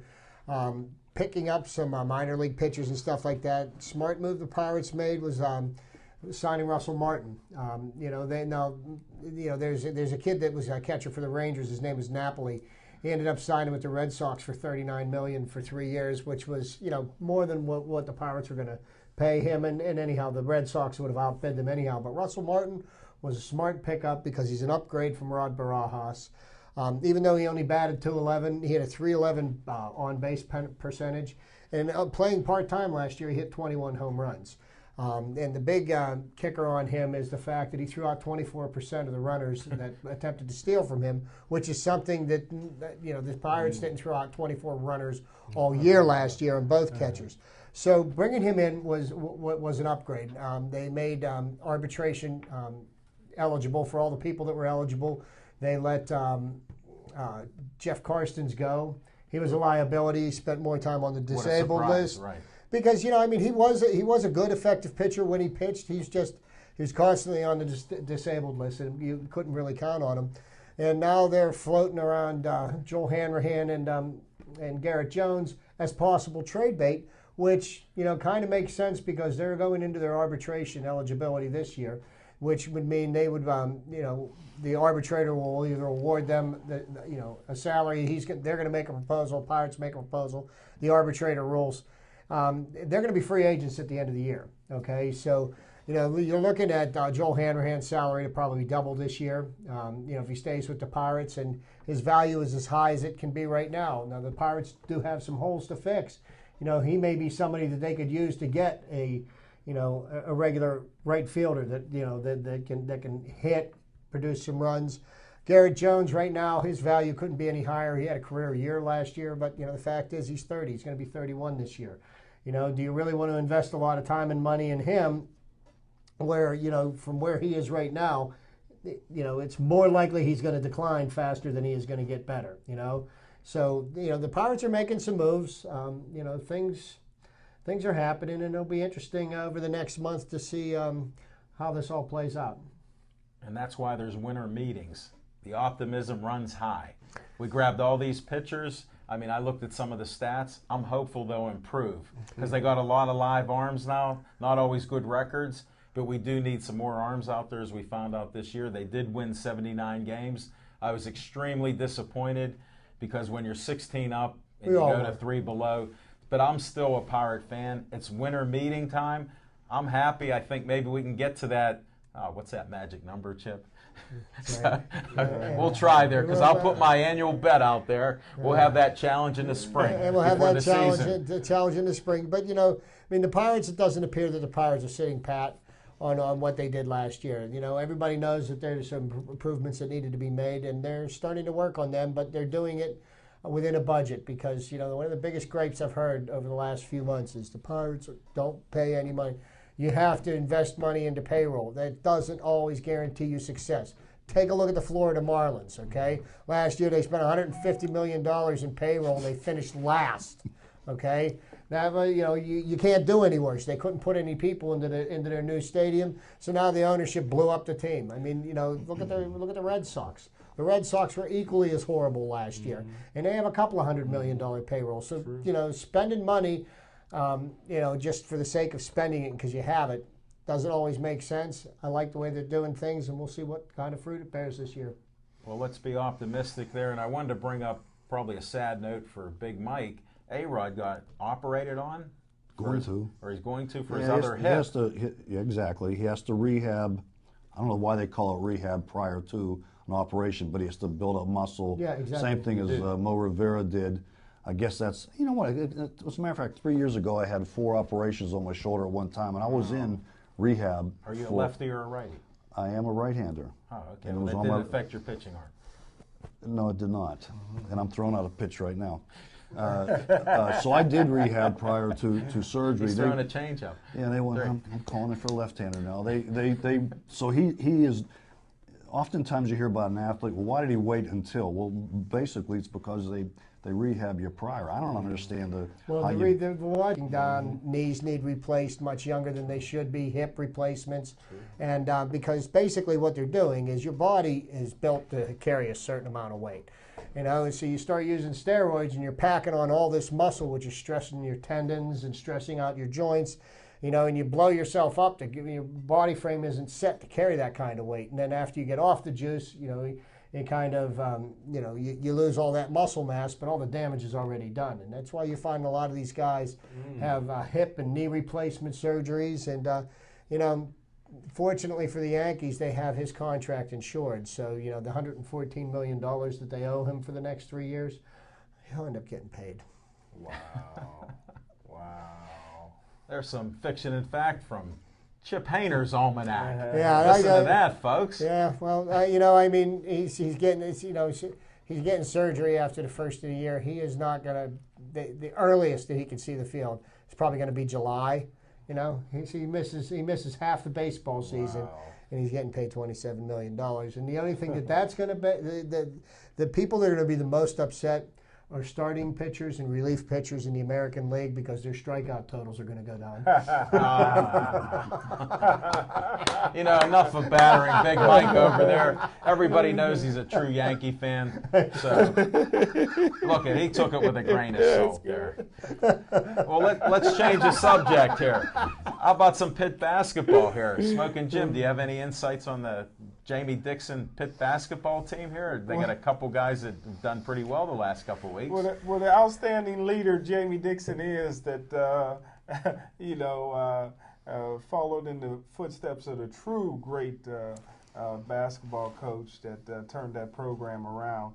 picking up some minor league pitchers and stuff like that. Smart move the Pirates made was signing Russell Martin. You know, there's a kid that was a catcher for the Rangers. His name was Napoli. He ended up signing with the Red Sox for $39 million for 3 years, which was, you know, more than what the Pirates were going to pay him. And anyhow, the Red Sox would have outbid them anyhow. But Russell Martin was a smart pickup because he's an upgrade from Rod Barajas. Even though he only batted .211, he had a .311 on-base percentage. And playing part-time last year, he hit 21 home runs. And the big kicker on him is the fact that he threw out 24% of the runners that attempted to steal from him, which is something that you know, the Pirates didn't throw out 24 runners all year last year in both catchers. So bringing him in was an upgrade. They made arbitration eligible for all the people that were eligible. They let Jeff Karstens go. He was a liability. He spent more time on the disabled list. Right. Because, you know, I mean, he was a good, effective pitcher when he pitched. He was constantly on the disabled list, and you couldn't really count on him. And now they're floating around Joel Hanrahan and Garrett Jones as possible trade bait, which, you know, kind of makes sense because they're going into their arbitration eligibility this year, which would mean they would, you know, the arbitrator will either award them, you know, a salary. They're going to make a proposal. Pirates make a proposal. The arbitrator rules. They're going to be free agents at the end of the year. Okay, so you know you're looking at Joel Hanrahan's salary to probably double this year. You know, if he stays with the Pirates, and his value is as high as it can be right now. Now the Pirates do have some holes to fix. You know, he may be somebody that they could use to get a regular right fielder that, you know, that can hit, produce some runs. Garrett Jones right now, his value couldn't be any higher. He had a career year last year, but, you know, the fact is he's 30. He's going to be 31 this year. You know, do you really want to invest a lot of time and money in him where, you know, from where he is right now, you know, it's more likely he's going to decline faster than he is going to get better, you know? So, you know, the Pirates are making some moves. You know, things are happening, and it'll be interesting over the next month to see how this all plays out. And that's why there's winter meetings. The optimism runs high. We grabbed all these pitchers. I mean, I looked at some of the stats. I'm hopeful they'll improve because they got a lot of live arms now, not always good records, but we do need some more arms out there, as we found out this year. They did win 79 games. I was extremely disappointed because when you're 16 up and you go to 3 below, but I'm still a Pirate fan. It's winter meeting time. I'm happy. I think maybe we can get to that. What's that magic number, Chip? We'll try there because I'll put my annual bet out there. We'll have that challenge in the spring. And we'll have that challenge in the spring. But, you know, I mean, the Pirates, it doesn't appear that the Pirates are sitting pat on what they did last year. You know, everybody knows that there's some improvements that needed to be made, and they're starting to work on them, but they're doing it within a budget because, you know, one of the biggest gripes I've heard over the last few months is the Pirates don't pay any money. You have to invest money into payroll. That doesn't always guarantee you success. Take a look at the Florida Marlins, okay? Last year they spent $150 million in payroll. They finished last, okay? Now, you know, you can't do any worse. They couldn't put any people into their new stadium, so now the ownership blew up the team. I mean, you know, look at the Red Sox. The Red Sox were equally as horrible last year, and they have a couple of $100 million payroll. So, you know, spending money, you know, just for the sake of spending it because you have it, doesn't always make sense. I like the way they're doing things, and we'll see what kind of fruit it bears this year. Well, let's be optimistic there. And I wanted to bring up probably a sad note for Big Mike. A-Rod got operated on. Or he's going to for his other hip. Exactly. He has to rehab. I don't know why they call it rehab prior to an operation, but he has to build up muscle. Yeah, exactly. Same thing as Mo Rivera did. I guess that's, you know what, as a matter of fact, 3 years ago I had 4 operations on my shoulder at one time, and I was in rehab. Are you a lefty or a righty? I am a right-hander. Oh, okay. And that didn't affect your pitching arm? No, it did not. And I'm throwing out a pitch right now. So I did rehab prior to surgery. He's throwing a changeup. Yeah, they went. I'm calling it for a left-hander now. So he is. Oftentimes you hear about an athlete. Well, why did he wait until? Well, basically it's because they rehab you prior. I don't understand the. Well, the watching down knees need replaced much younger than they should be. Hip replacements, and because basically what they're doing is your body is built to carry a certain amount of weight. You know, so you start using steroids and you're packing on all this muscle, which is stressing your tendons and stressing out your joints, you know, and you blow yourself up to give your body frame isn't set to carry that kind of weight. And then after you get off the juice, you know, it kind of, you know, you lose all that muscle mass, but all the damage is already done. And that's why you find a lot of these guys have hip and knee replacement surgeries. And, you know, fortunately for the Yankees, they have his contract insured. So, you know, the $114 million that they owe him for the next 3 years, he'll end up getting paid. Wow. Wow. There's some fiction and fact from Chip Hayner's almanac. Yeah, listen to that, folks. Yeah, well, you know, I mean, he's getting, you know, he's getting surgery after the first of the year. He is not going to, the earliest that he can see the field is probably going to be July. You know, he misses half the baseball season, and he's getting paid $27 million. And the only thing that's going to be, the people that are going to be the most upset are starting pitchers and relief pitchers in the American League because their strikeout totals are going to go down. You know, enough of battering Big Mike over there. Everybody knows he's a true Yankee fan. So, look, he took it with a grain of salt there. Well, let's change the subject here. How about some Pitt basketball here? Smoking Jim, do you have any insights on the Jamie Dixon Pitt basketball team here? They got a couple guys that have done pretty well the last couple of weeks. Well, the outstanding leader Jamie Dixon is that, you know, followed in the footsteps of the true great basketball coach that turned that program around.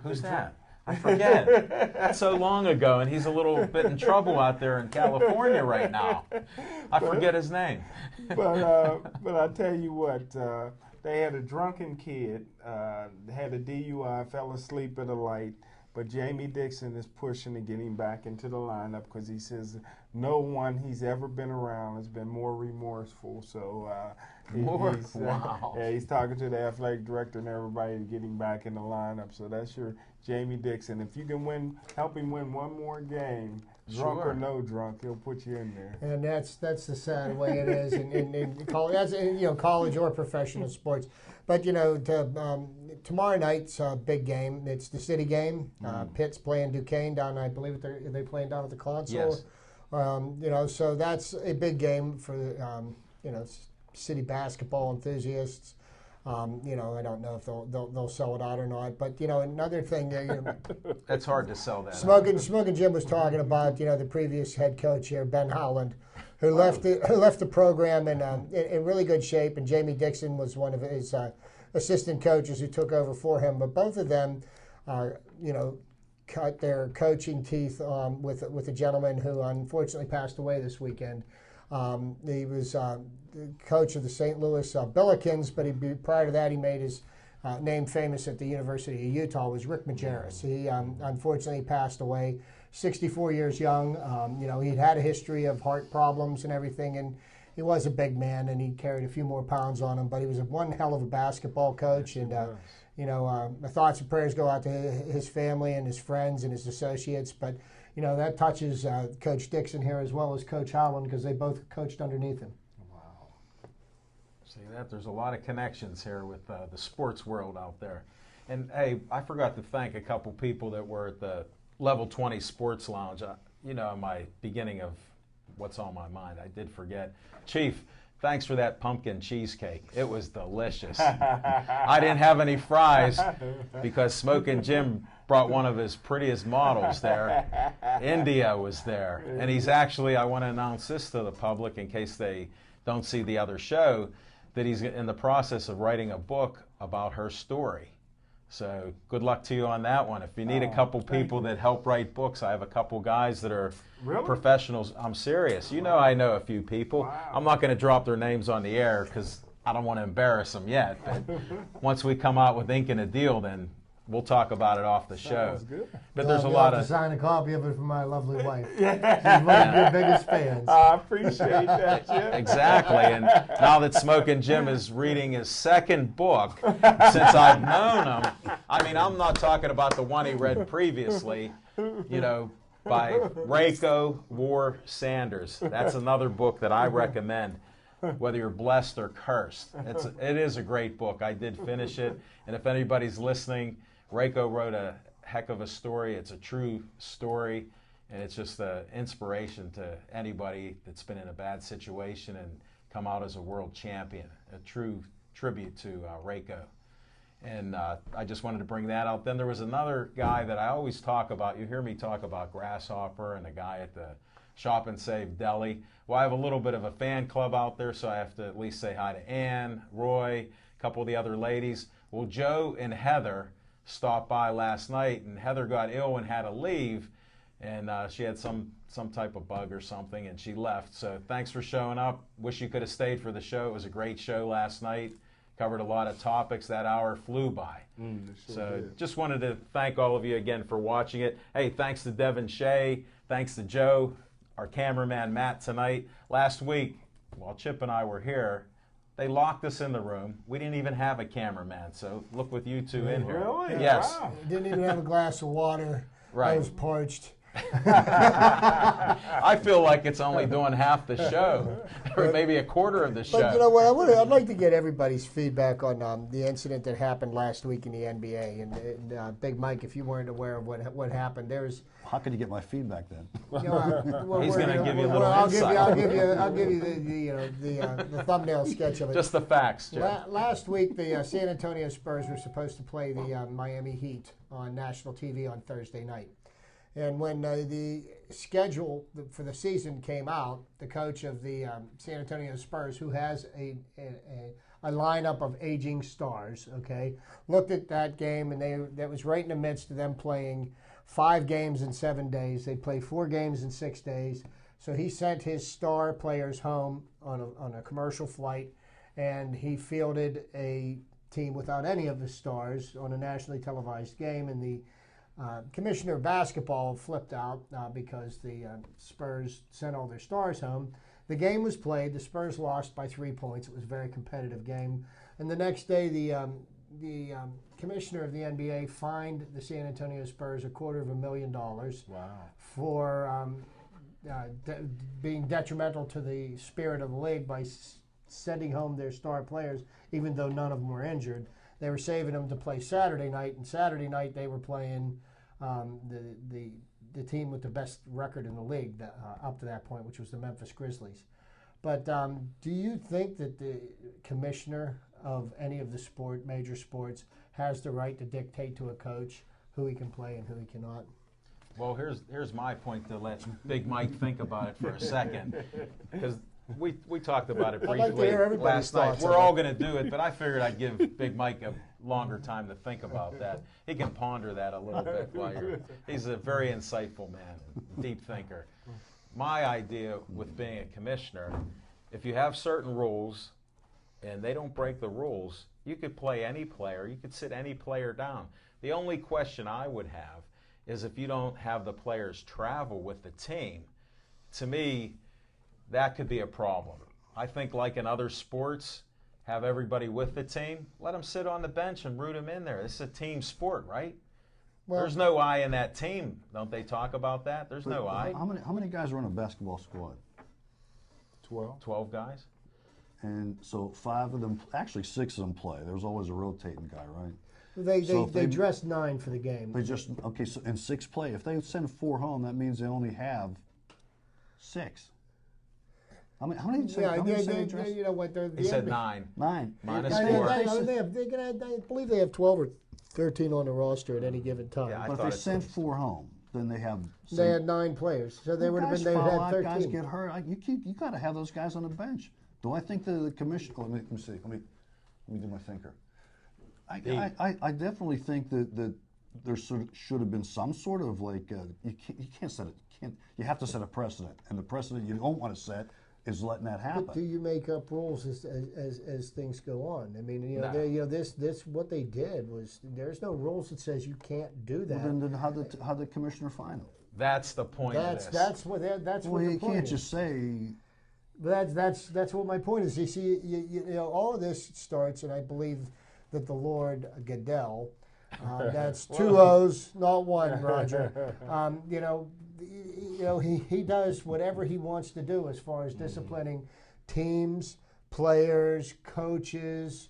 Who's that? I forget. That's so long ago, and he's a little bit in trouble out there in California right now. I forget his name. But I tell you what, they had a drunken kid, had a DUI, fell asleep at a light. But Jamie Dixon is pushing to get him back into the lineup because he says no one he's ever been around has been more remorseful. So Wow. Yeah, he's talking to the athletic director and everybody to get him back in the lineup. So that's your Jamie Dixon. If you can help him win one more game, drunk or no drunk, he'll put you in there. And that's the sad way it is in college, as in, college or professional sports. But tomorrow night's a big game. It's the city game. Pitt's playing Duquesne down. I believe they're playing down at the Console. Yes. So that's a big game for city basketball enthusiasts. I don't know if they'll sell it out or not. But another thing, it's hard to sell that. Smoking Jim was talking about the previous head coach here, Ben Howland, who left the program in really good shape, and Jamie Dixon was one of his assistant coaches who took over for him. But both of them, cut their coaching teeth with a gentleman who unfortunately passed away this weekend. He was the coach of the St. Louis Billikens, but prior to that, he made his name famous at the University of Utah. Was Rick Majerus. He unfortunately passed away, 64 years young. He'd had a history of heart problems and everything, and he was a big man, and he carried a few more pounds on him. But he was one hell of a basketball coach, and my thoughts and prayers go out to his family and his friends and his associates. But that touches Coach Dixon here as well as Coach Howland, because they both coached underneath him. Wow. See that? There's a lot of connections here with the sports world out there. And, hey, I forgot to thank a couple people that were at the Level 20 Sports Lounge. In my beginning of what's on my mind, I did forget. Chief, thanks for that pumpkin cheesecake. It was delicious. I didn't have any fries because Smoking Jim brought one of his prettiest models there. India was there. And he's actually, I want to announce this to the public in case they don't see the other show, that he's in the process of writing a book about her story. So good luck to you on that one. If you need a couple people that help write books, I have a couple guys that are professionals. I'm serious. I know a few people. Wow. I'm not going to drop their names on the air because I don't want to embarrass them yet. But once we come out with ink and a deal, then we'll talk about it off the show. Sounds good. But there's a lot of... sign a copy of it for my lovely wife. She's one of your biggest fans. I appreciate that, Jim. Exactly. And now that Smoking Jim is reading his second book since I've known him, I'm not talking about the one he read previously, by Rayco War Sanders. That's another book that I recommend, whether you're blessed or cursed. It is a great book. I did finish it. And if anybody's listening, Rayco wrote a heck of a story. It's a true story, and it's just an inspiration to anybody that's been in a bad situation and come out as a world champion. A true tribute to Rayco. And I just wanted to bring that out. Then there was another guy that I always talk about. You hear me talk about Grasshopper and the guy at the Shop and Save Deli. Well, I have a little bit of a fan club out there, so I have to at least say hi to Ann, Roy, a couple of the other ladies. Well, Joe and Heather stopped by last night, and Heather got ill and had to leave, and she had some type of bug or something, and she left. So thanks for showing up. Wish you could have stayed for the show. It was a great show last night. Covered a lot of topics. That hour flew by. Just wanted to thank all of you again for watching it. Hey, thanks to Devin Shea. Thanks to Joe, our cameraman Matt tonight. Last week, while Chip and I were here, they locked us in the room. We didn't even have a cameraman, so look with you two in here. Really? Yes. Wow. Didn't even have a glass of water. Right. I was parched. I feel like it's only doing half the show, or maybe a quarter of the show. But you know what? I'd like to get everybody's feedback on the incident that happened last week in the NBA. And Big Mike, if you weren't aware of what happened, there's. How can you get my feedback then? He's going to give you a little insight. I'll give you the thumbnail sketch of it. Just the facts, Jim. Last week, the San Antonio Spurs were supposed to play the Miami Heat on national TV on Thursday night. And when the schedule for the season came out, the coach of the San Antonio Spurs, who has a lineup of aging stars, looked at that game, and that was right in the midst of them playing 5 games in 7 days. They played 4 games in 6 days. So he sent his star players home on a commercial flight, and he fielded a team without any of the stars on a nationally televised game. And the commissioner of basketball flipped out because the Spurs sent all their stars home. The game was played. The Spurs lost by 3 points. It was a very competitive game. And the next day, the commissioner of the NBA fined the San Antonio Spurs $250,000 for being detrimental to the spirit of the league by sending home their star players, even though none of them were injured. They were saving them to play Saturday night, and Saturday night they were playing the team with the best record in the league up to that point, which was the Memphis Grizzlies. But do you think that the commissioner of any of the major sports has the right to dictate to a coach who he can play and who he cannot? Well, here's my point to let Big Mike think about it for a second, because we talked about it briefly last night. We're all going to do it, but I figured I'd give Big Mike a longer time to think about that. He can ponder that a little bit he's a very insightful man, deep thinker. My idea with being a commissioner, if you have certain rules and they don't break the rules, you could play any player, you could sit any player down. The only question I would have is if you don't have the players travel with the team. To me, that could be a problem. I think like in other sports, have everybody with the team, let them sit on the bench and root them in there. This is a team sport, right? Well, there's no I in that team. Don't they talk about that? There's no I. How many guys are on a basketball squad? 12. 12 guys. And so 5 of them, actually 6 of them play. There's always a rotating guy, right? They dress 9 for the game. They just, okay, so and 6 play. If they send 4 home, that means they only have 6. How many did you say dress? You know what? He said 9. 9. Minus 4. I believe they have 12 or 13 on the roster at any given time. Yeah, but if they sent 4 home, then they have. They had 9 players, so they would have been. They had 13. Guys get hurt. You got to have those guys on the bench. Do I think the commission? Let me see. Let me do my thinker. I definitely think that there should have been some sort of like you can't set it. You have to set a precedent, and the precedent you don't want to set is letting that happen. But do you make up rules as things go on? I mean, this what they did was there's no rules that says you can't do that. Well, then how the commissioner find them? That's the point. That's what the point is. You can't just say. But that's what my point is. You see, you know, all of this starts, and I believe that the Lord Goodell, that's 2 O's, not 1, Roger. He does whatever he wants to do as far as disciplining teams, players, coaches,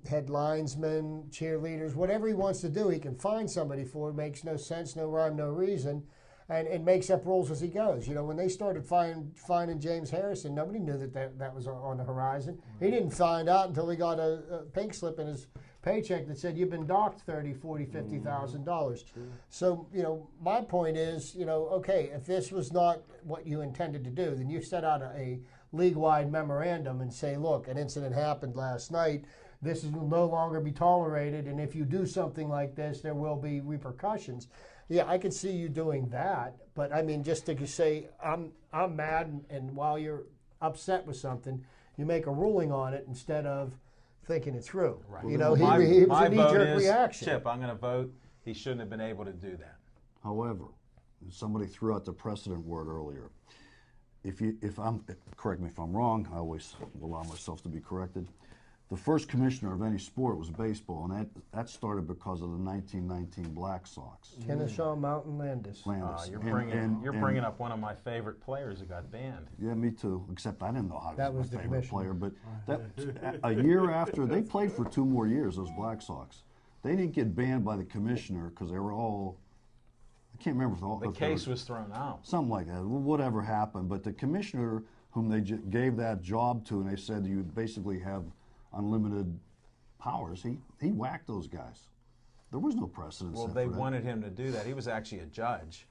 head linesmen, cheerleaders, whatever he wants to do, he can find somebody for. It makes no sense, no rhyme, no reason. And it makes up rules as he goes. You know, when they started finding James Harrison, nobody knew that was on the horizon. He didn't find out until he got a pink slip in his paycheck that said you've been docked $30,000, $40,000, $50,000. So, you know, my point is, you know, okay, if this was not what you intended to do, then you set out a league-wide memorandum and say, look, an incident happened last night. This will no longer be tolerated, and if you do something like this, there will be repercussions. Yeah, I could see you doing that, but I mean, just to say I'm mad, and while you're upset with something, you make a ruling on it instead of thinking it through. Right. You know, he was a knee-jerk reaction. Chip, I'm going to vote. He shouldn't have been able to do that. However, somebody threw out the precedent word earlier. Correct me if I'm wrong. I always allow myself to be corrected. The first commissioner of any sport was baseball, and that started because of the 1919 Black Sox. Kennesaw Mountain Landis. You're bringing up one of my favorite players who got banned. Yeah, me too. Except I didn't know how that was my the favorite player. But a year after, they played for 2 more years. Those Black Sox. They didn't get banned by the commissioner because they were all. I can't remember if the case was thrown out. Something like that. Whatever happened, but the commissioner whom they gave that job to, and they said you basically have unlimited powers, he whacked those guys. There was no precedent. Well, they wanted him to do that. He was actually a judge.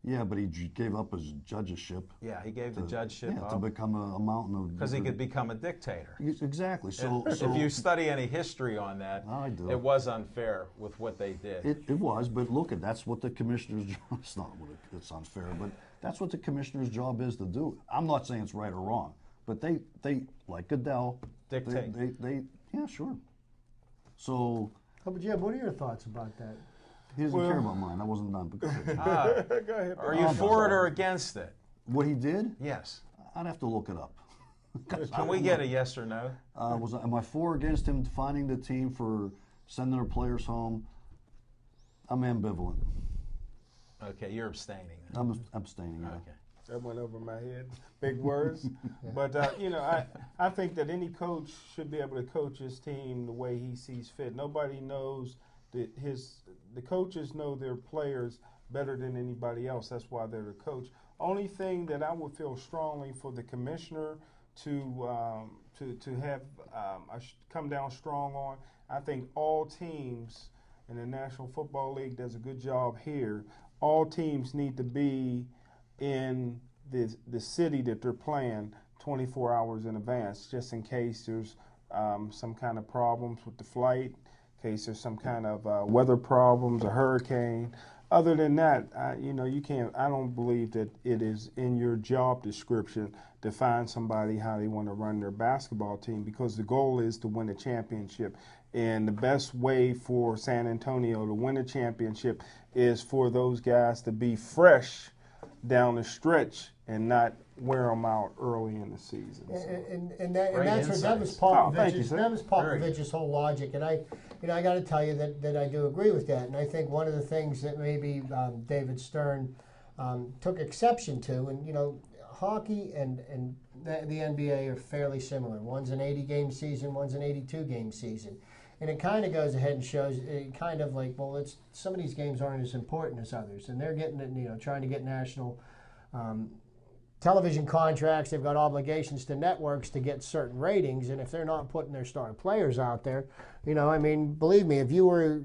Yeah, but he gave up his judgeship. Yeah, he gave the judgeship up. To become a mountain of... Because he could become a dictator. Exactly. So if you study any history on that, I do. It was unfair with what they did. It was, but look, that's what the commissioner's job... It's not what it's unfair, but that's what the commissioner's job is to do. I'm not saying it's right or wrong, but they like Goodell... Dictate. Yeah, sure. So... How about Jim? What are your thoughts about that? He doesn't care about mine. I wasn't done. Go ahead. Are you for it or against it? What he did? Yes. I'd have to look it up. Can we get a yes or no? Am I for or against him finding the team for sending their players home? I'm ambivalent. Okay, you're abstaining. I'm abstaining. Yeah. Okay. That went over my head. Big words. But, I think that any coach should be able to coach his team the way he sees fit. Nobody knows that the coaches know their players better than anybody else. That's why they're the coach. Only thing that I would feel strongly for the commissioner to have come down strong on, I think all teams in the National Football League does a good job here. All teams need to be in the city that they're playing 24 hours in advance, just in case there's some kind of problems with the flight, in case there's some kind of weather problems, a hurricane. Other than that, you can't. I don't believe that it is in your job description to find somebody how they want to run their basketball team, because the goal is to win a championship. And the best way for San Antonio to win a championship is for those guys to be fresh down the stretch and not wear them out early in the season. And that was Popovich's whole logic. And I got to tell you that I do agree with that. And I think one of the things that maybe David Stern took exception to, and hockey and the NBA are fairly similar. One's an 80-game season, one's an 82-game season. And it kind of goes ahead and shows, kind of like, well, some of these games aren't as important as others. And they're getting it, trying to get national television contracts. They've got obligations to networks to get certain ratings. And if they're not putting their star players out there, believe me, if you were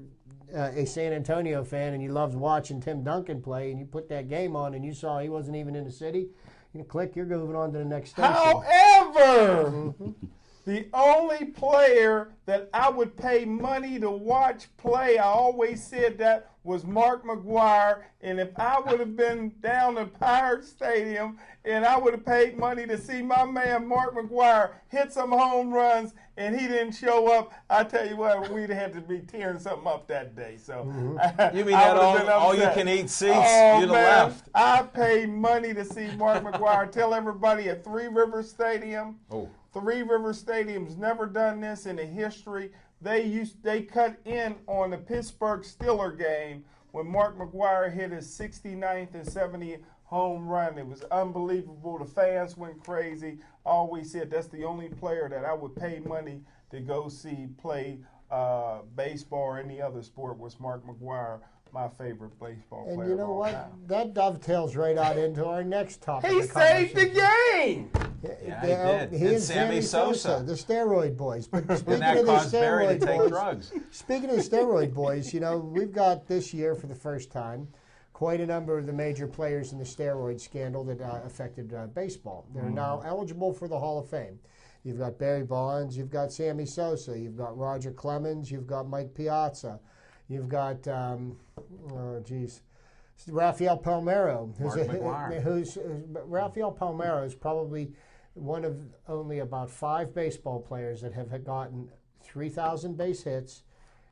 a San Antonio fan and you loved watching Tim Duncan play and you put that game on and you saw he wasn't even in the city, click, you're moving on to the next station. However, the only player that I would pay money to watch play, I always said that, was Mark McGwire. And if I would have been down at Pirate Stadium and I would have paid money to see my man Mark McGwire hit some home runs and he didn't show up, I tell you what, we'd have had to be tearing something up that day. So you mean that all you can eat seats? You'd have left. I paid money to see Mark McGwire. Tell everybody at Three River Stadium. Oh. Three River Stadium's never done this in the history. They cut in on the Pittsburgh Steelers game when Mark McGwire hit his 69th and 70th home run. It was unbelievable. The fans went crazy. I always said that's the only player that I would pay money to go see play baseball or any other sport was Mark McGwire. My favorite baseball player. And you know what? That dovetails right out into our next topic. He saved the game. Yeah, he did. And Sammy Sosa, the steroid boys. But and that caused Barry to take drugs. Speaking of the steroid boys, we've got this year for the first time quite a number of the major players in the steroid scandal that affected baseball. They're now eligible for the Hall of Fame. You've got Barry Bonds, you've got Sammy Sosa, you've got Roger Clemens, you've got Mike Piazza. You've got, Rafael Palmeiro. Rafael Palmeiro is probably one of only about 5 baseball players that have gotten 3,000 base hits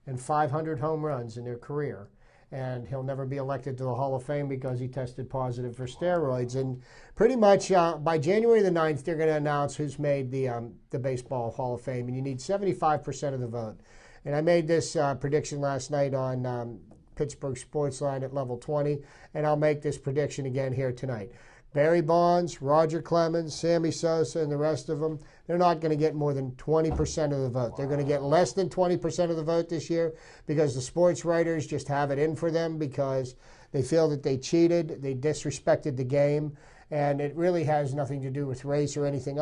and 500 home runs in their career. And he'll never be elected to the Hall of Fame because he tested positive for steroids. And pretty much by January the 9th, they're going to announce who's made the Baseball Hall of Fame. And you need 75% of the vote. And I made this prediction last night on Pittsburgh Sportsline at Level 20, and I'll make this prediction again here tonight. Barry Bonds, Roger Clemens, Sammy Sosa, and the rest of them, they're not going to get more than 20% of the vote. They're going to get less than 20% of the vote this year because the sports writers just have it in for them because they feel that they cheated, they disrespected the game, and it really has nothing to do with race or anything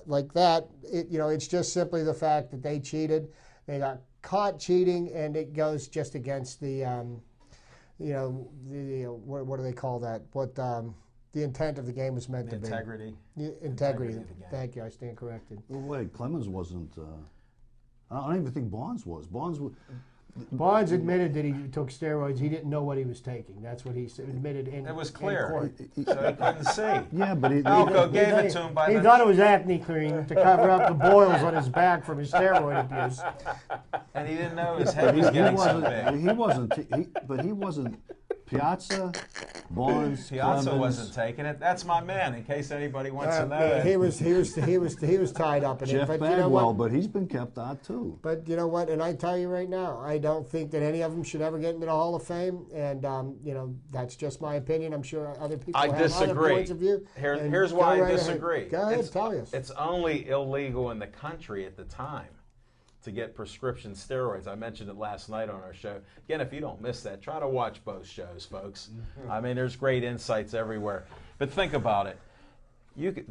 like that. It's just simply the fact that they cheated. They got caught cheating, and it goes just against the, what do they call that? What the intent of the game was meant to be. Integrity. Integrity. Thank you. I stand corrected. Well, wait, Clemens wasn't. I don't even think Bonds was. Bonds admitted that he took steroids. He didn't know what he was taking. That's what he admitted in court. It was clear, so he couldn't see. Yeah, but Alco gave it to him by he thought it was acne cream to cover up the boils on his back from his steroid abuse. And he didn't know his head was getting so big. He wasn't Piazza, Barnes, Piazza Clemens. wasn't taking it. That's my man. In case anybody wants to know. Yeah, he was tied up in Jeff it. But Bagwell, you know what? but he's been kept out too. But you know what? And I tell you right now, I don't think that any of them should ever get into the Hall of Fame. And that's just my opinion. I'm sure other people I have disagree. other points of view. Here's why I disagree. Go ahead, tell us. It's only illegal in the country at the time to get prescription steroids. I mentioned it last night on our show. Again, if you don't miss that, try to watch both shows, folks. I mean, there's great insights everywhere. But think about it.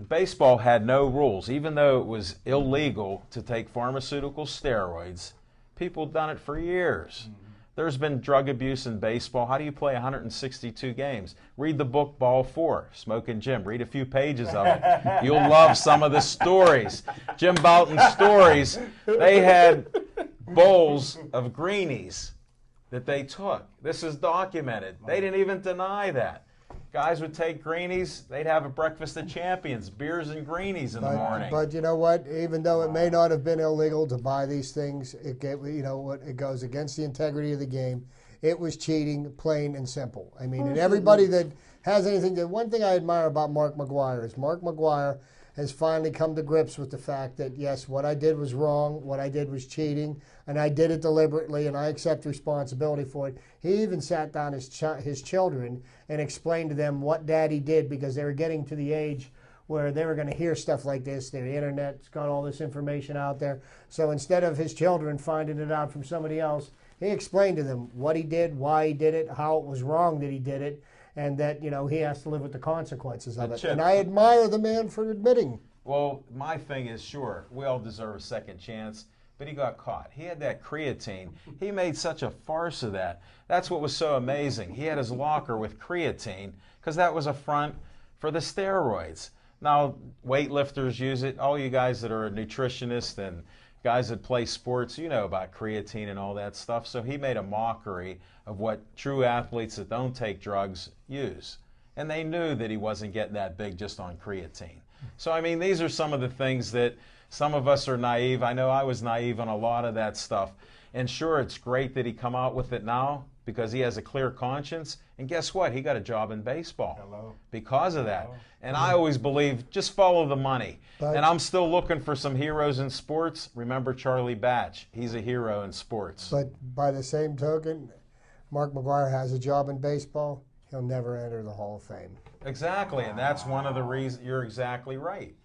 Baseball had no rules. Even though it was illegal to take pharmaceutical steroids, people have done it for years. There's been drug abuse in baseball. How do you play 162 games? Read the book Ball 4, Smoking Jim. Read a few pages of it. You'll love some of the stories. Jim Bouton's stories, they had bowls of greenies that they took. This is documented. They didn't even deny that. Guys would take greenies. They'd have a breakfast of champions, beers and greenies in the morning. But you know what? Even though it may not have been illegal to buy these things, it goes against the integrity of the game. It was cheating, plain and simple. I mean, and everybody that has anything to... One thing I admire about Mark McGwire is Mark McGwire has finally come to grips with the fact that, yes, what I did was wrong, what I did was cheating, and I did it deliberately, and I accept responsibility for it. He even sat down his children and explained to them what Daddy did, because they were getting to the age where they were going to hear stuff like this. The internet's got all this information out there. So instead of his children finding it out from somebody else, he explained to them what he did, why he did it, how it was wrong that he did it, and that, he has to live with the consequences of it. And I admire the man for admitting. Well, my thing is, sure, we all deserve a second chance, but he got caught. He had that creatine. He made such a farce of that. That's what was so amazing. He had his locker with creatine because that was a front for the steroids. Now, weightlifters use it. All you guys that are a nutritionist and guys that play sports, you know about creatine and all that stuff. So he made a mockery of what true athletes that don't take drugs use. And they knew that he wasn't getting that big just on creatine. So, I mean, these are some of the things that some of us are naive. I know I was naive on a lot of that stuff. And sure, it's great that he come out with it now because he has a clear conscience. And guess what? He got a job in baseball because of that. And I always believe, just follow the money. And I'm still looking for some heroes in sports. Remember Charlie Batch. He's a hero in sports. But by the same token, Mark McGwire has a job in baseball. He'll never enter the Hall of Fame. Exactly, and that's one of the reasons. You're exactly right.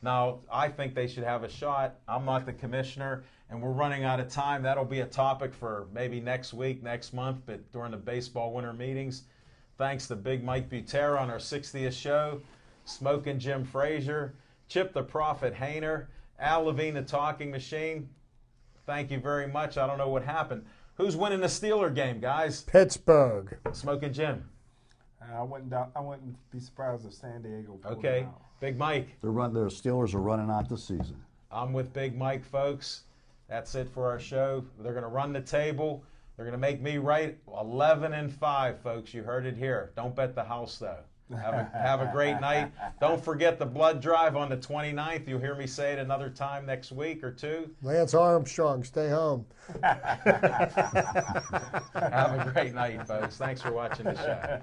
Now, I think they should have a shot. I'm not the commissioner, and we're running out of time. That'll be a topic for maybe next week, next month, but during the baseball winter meetings. Thanks to Big Mike Butera on our 60th show, Smoking Jim Frazier, Chip the Prophet Hayner, Al Levine the Talking Machine. Thank you very much. I don't know what happened. Who's winning the Steeler game, guys? Pittsburgh. Smoking Jim. I wouldn't be surprised if San Diego pulled Okay. it out. Big Mike. Their Steelers are running out the season. I'm with Big Mike, folks. That's it for our show. They're going to run the table. They're going to make me right 11-5, folks. You heard it here. Don't bet the house, though. Have a great night. Don't forget the blood drive on the 29th. You'll hear me say it another time next week or two. Lance Armstrong, stay home. Have a great night, folks. Thanks for watching the show.